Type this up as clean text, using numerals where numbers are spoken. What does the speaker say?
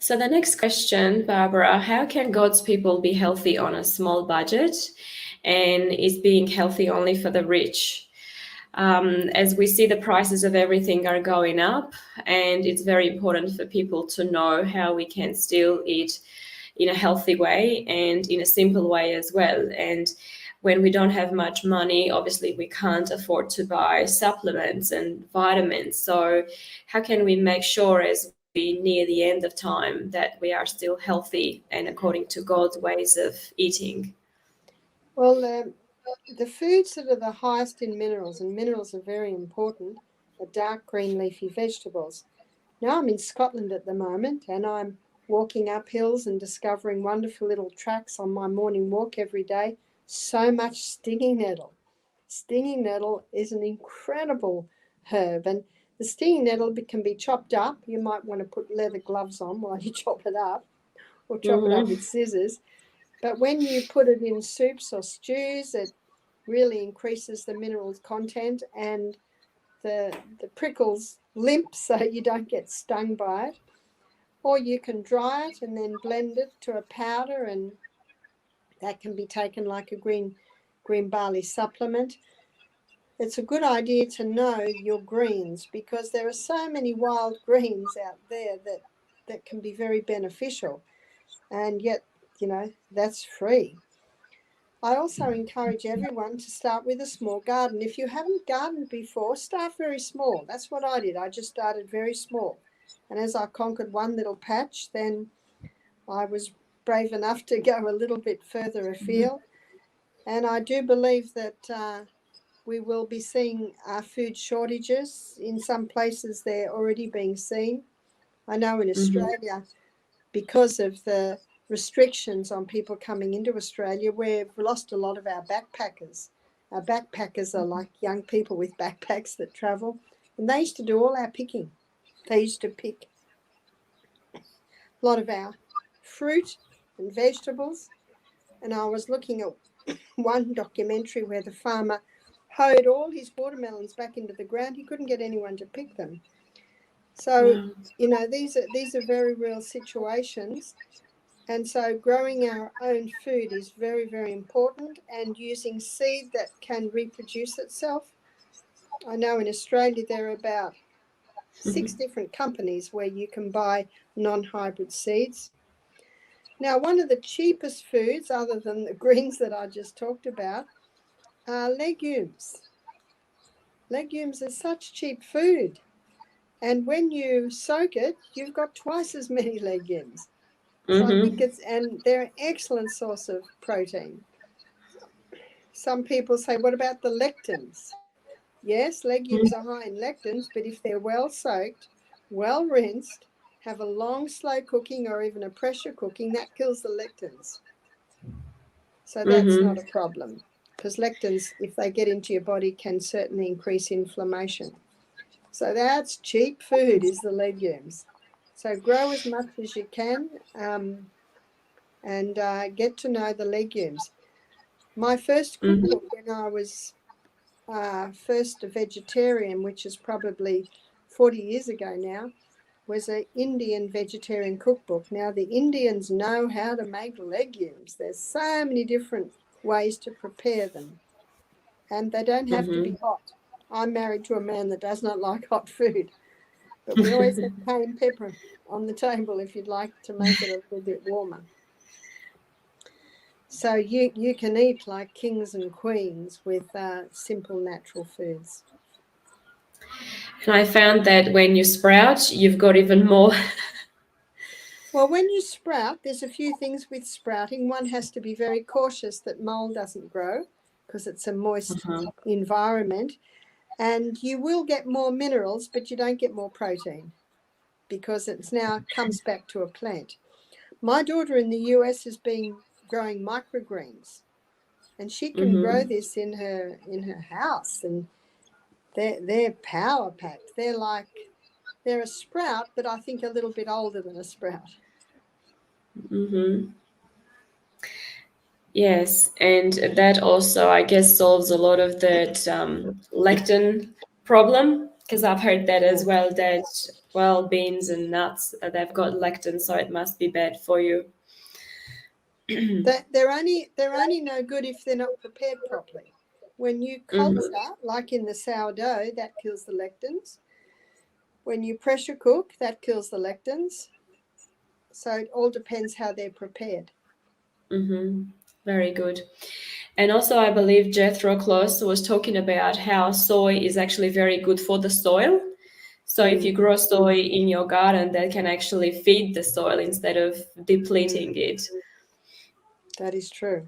So the next question, Barbara, how can God's people be healthy on a small budget? And is being healthy only for the rich? As we see, the prices of everything are going up, and it's very important for people to know how we can still eat in a healthy way and in a simple way as well. And when we don't have much money, obviously we can't afford to buy supplements and vitamins. So how can we make sure as we near the end of time that we are still healthy and according to God's ways of eating? Well, the foods that are the highest in minerals, and minerals are very important, are dark green leafy vegetables. Now I'm in Scotland at the moment, and I'm walking up hills and discovering wonderful little tracks on my morning walk every day. So much stinging nettle. Stinging nettle is an incredible herb, and the stinging nettle can be chopped up. You might want to put leather gloves on while you chop it up, or chop it up with scissors. But when you put it in soups or stews, it really increases the minerals content, and the prickles limp so you don't get stung by it. Or you can dry it and then blend it to a powder, and that can be taken like a green barley supplement. It's a good idea to know your greens, because there are so many wild greens out there that can be very beneficial, and yet, that's free. I also encourage everyone to start with a small garden. If you haven't gardened before, start very small. That's what I did. I just started very small. And as I conquered one little patch, then I was brave enough to go a little bit further afield. And I do believe that we will be seeing food shortages. In some places, they're already being seen. I know in Australia, because of the restrictions on people coming into Australia, we've lost a lot of our backpackers. Our backpackers are like young people with backpacks that travel, and they used to do all our picking. They used to pick a lot of our fruit and vegetables, and I was looking at one documentary where the farmer hoed all his watermelons back into the ground. He couldn't get anyone to pick them. So, these are very real situations. And so growing our own food is very, very important, and using seed that can reproduce itself. I know in Australia there are about 6 different companies where you can buy non-hybrid seeds. Now, one of the cheapest foods, other than the greens that I just talked about, are legumes. Legumes are such cheap food. And when you soak it, you've got twice as many legumes. So I think and they're an excellent source of protein. Some people say, what about the lectins? Yes, legumes are high in lectins, but if they're well soaked, well rinsed, have a long slow cooking or even a pressure cooking, that kills the lectins. So that's not a problem, because lectins, if they get into your body, can certainly increase inflammation. So that's cheap food, is the legumes. So grow as much as you can, and get to know the legumes. My first cookbook, when I was first a vegetarian, which is probably 40 years ago now, was an Indian vegetarian cookbook. Now, the Indians know how to make legumes. There's so many different ways to prepare them, and they don't have to be hot. I'm married to a man that does not like hot food, but we always have cayenne pepper on the table if you'd like to make it a little bit warmer. So you can eat like kings and queens with simple natural foods. And I found that when you sprout, you've got even more. Well, when you sprout, there's a few things with sprouting. One has to be very cautious that mold doesn't grow, because it's a moist environment. And you will get more minerals, but you don't get more protein, because it's now comes back to a plant. My daughter in the US has been growing microgreens, and she can grow this in her house, and they're power packed. They're a sprout, but I think a little bit older than a sprout. Yes, and that also, I guess, solves a lot of that lectin problem. Because I've heard that as well, that, well, beans and nuts, they've got lectin, so it must be bad for you. They're only no good if they're not prepared properly. When you culture, like in the sourdough, that kills the lectins. When you pressure cook, that kills the lectins. So it all depends how they're prepared. Very good. And also, I believe Jethro Kloss was talking about how soy is actually very good for the soil. So if you grow soy in your garden, that can actually feed the soil instead of depleting it. That is true.